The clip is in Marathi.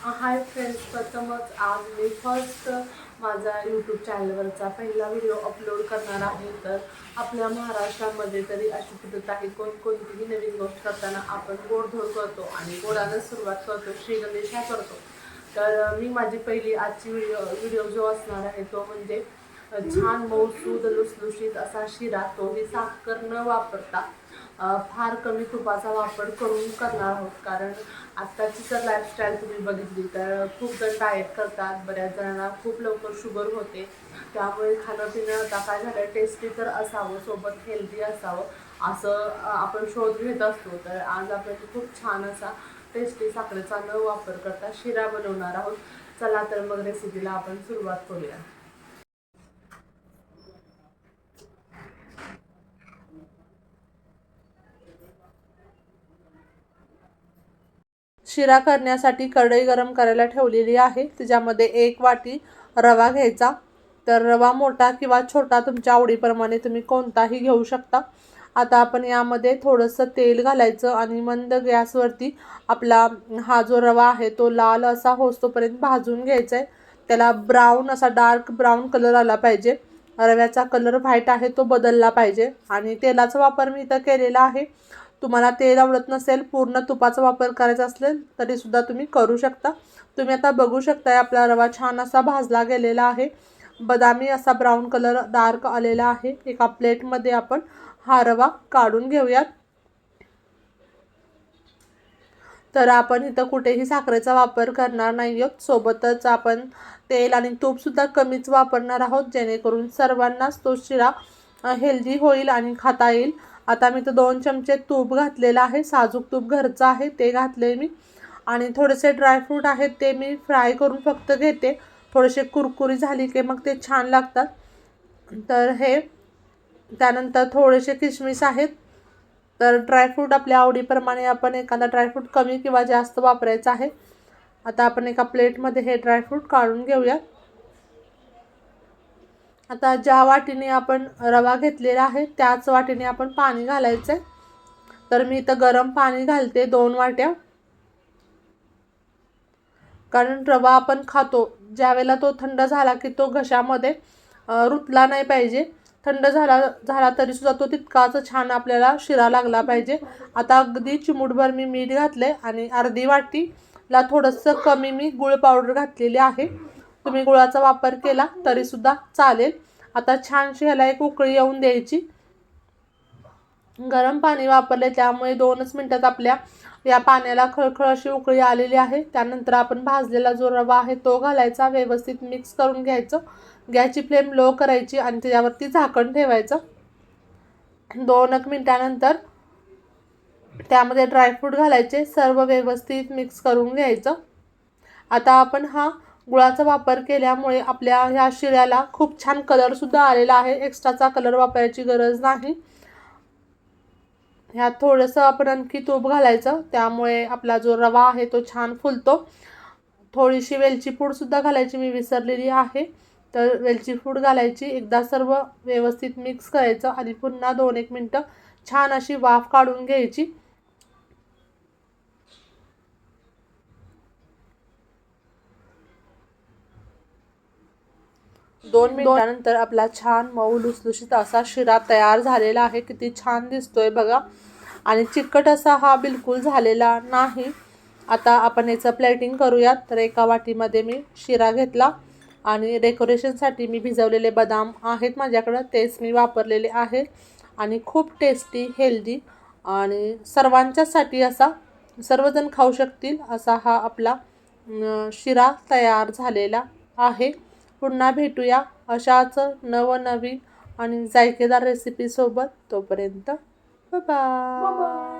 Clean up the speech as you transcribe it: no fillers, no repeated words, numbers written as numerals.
हाय फ्रेंड्स, प्रथमच आज मी फर्स्ट माझा यूट्यूब चॅनलवरचा पहिला व्हिडिओ अपलोड करणार आहे. तर आपल्या महाराष्ट्रामध्ये तरी अशी पद्धत आहे, कोणतीही नवीन गोष्ट करताना आपण गोडधोड करतो आणि गोडानं सुरुवात करतो, श्री गणेशा करतो. तर मी माझी पहिली आजची व्हिडिओ जो असणार आहे तो म्हणजे छान मऊसूद लुसलुशीत असा शिरा, तोही साखर न वापरता फार कमी तुपाचा वापर करून करणार आहोत. कारण आत्ताची जर लाईफस्टाईल तुम्ही बघितली तर खूप जण डाएट करतात, बऱ्याच जणांना खूप लवकर शुगर होते. त्यामुळे खाणं पिणं आता काय झालं, टेस्टी तर असावं, सोबत हेल्दी असावं असं आपण शोध घेत असतो. तर आज आपण खूप छान असा टेस्टी साखरेचा न वापर करता शिरा बनवणार आहोत. चला तर मग रेसिपीला आपण सुरुवात करूया. शिरा करण्यासाठी कढई गरम करायला ठेवलेली आहे. त्याच्यामध्ये 1 वाटी रवा घ्यायचा. तर रवा मोठा किंवा छोटा तुमच्या आवडीप्रमाणे तुम्ही कोणताही घेऊ शकता. आता आपण यामध्ये थोडंसं तेल घालायचं आणि मंद गॅसवरती आपला हा जो रवा आहे तो लाल असा होतोपर्यंत भाजून घ्यायचा आहे. त्याला ब्राऊन असा डार्क ब्राऊन कलर आला पाहिजे. रव्याचा कलर व्हाईट आहे तो बदलला पाहिजे. आणि तेलाचा वापर मी इथं केलेला आहे. तुम्हाला तेल आवडत नसेल, पूर्ण तुपाचा वापर करायचा असेल तरीसुद्धा तुम्ही करू शकता. तुम्ही आता बघू शकताय आपला रवा छान असा भाजला गेलेला आहे. बदामी असा ब्राऊन कलर डार्क आलेला आहे. एका प्लेटमध्ये आपण हा रवा काढून घेऊयात. तर आपण इथं कुठेही साखरेचा वापर करणार नाही आहोत. सोबतच आपण तेल आणि तूपसुद्धा कमीच वापरणार आहोत, जेणेकरून सर्वांनाच तो शिरा हेल्दी होईल आणि खाता येईल. आता मी तर 2 चमचे तूप घातलेलं आहे. साजूक तूप घरचं आहे ते घातले मी. आणि थोडेसे ड्रायफ्रूट आहेत ते मी फ्राय करून फक्त घेते. थोडेसे कुरकुरी झाली की मग ते छान लागतात. तर हे त्यानंतर थोडेसे किशमिश आहेत. तर ड्रायफ्रूट आपल्या आवडीप्रमाणे आपण एखादा ड्रायफ्रूट कमी किंवा जास्त वापरायचा आहे. आता आपण एका प्लेटमध्ये हे ड्रायफ्रूट काढून घेऊया. आता ज्या वाटीने आपण रवा घेतलेला आहे त्याच वाटीने आपण पाणी घालायचं आहे. तर मी इथं गरम पाणी घालते 2 वाट्या. कारण रवा आपण खातो ज्यावेळेला तो थंड झाला की तो घशामध्ये रुतला नाही पाहिजे. थंड झाला तरीसुद्धा तो तितकाच छान आपल्याला शिरा लागला पाहिजे. आता अगदी चिमूटभर मी मीठ घातले आणि अर्धी वाटीला थोडंसं कमी मी गूळ पावडर घातलेली आहे. तुम्ही गुळाचा वापर केला तरीसुद्धा चालेल. आता छानशी ह्याला एक उकळी येऊन द्यायची. गरम पाणी वापरले त्यामुळे 2च मिनिटात आपल्या या पाण्याला खळखळ अशी उकळी आलेली आहे. त्यानंतर आपण भाजलेला जो रवा आहे तो घालायचा, व्यवस्थित मिक्स करून घ्यायचं. गॅसची फ्लेम लो करायची आणि त्याच्यावरती झाकण ठेवायचं. 2 मिनिटानंतर त्यामध्ये ड्रायफ्रूट घालायचे, सर्व व्यवस्थित मिक्स करून घ्यायचं. आता आपण हा गुळाचा वापर केल्यामुळे आपल्या ह्या शिऱ्याला खूप छान कलरसुद्धा आलेला आहे. एक्स्ट्राचा कलर वापरायची गरज नाही. ह्यात थोडंसं आपण आणखी तूप घालायचं, त्यामुळे आपला जो रवा आहे तो छान फुलतो. थोडीशी वेलची पूडसुद्धा घालायची मी विसरलेली आहे. तर वेलची पूड घालायची. एकदा सर्व व्यवस्थित मिक्स करायचं आणि पुन्हा 2-1 मिनटं छान अशी वाफ काढून घ्यायची. 2 मिनिटानंतर आपला छान मऊ लुसलुशीत असा शिरा तयार झालेला आहे. किती छान दिसतोय बघा. आणि चिकट असा हा बिलकुल झालेला नाही. आता आपण याचं प्लेटिंग करूयात. तर एका वाटीमध्ये मी शिरा घेतला आणि डेकोरेशनसाठी मी भिजवलेले बदाम आहेत माझ्याकडं, तेच मी वापरलेले आहेत. आणि खूप टेस्टी, हेल्दी आणि सर्वांच्यासाठी असा, सर्वजण खाऊ शकतील असा हा आपला शिरा तयार झालेला आहे. पुन्हा भेटूया अशाच नवनवीन आणि जायकेदार रेसिपीसोबत. तोपर्यंत बाय बाय.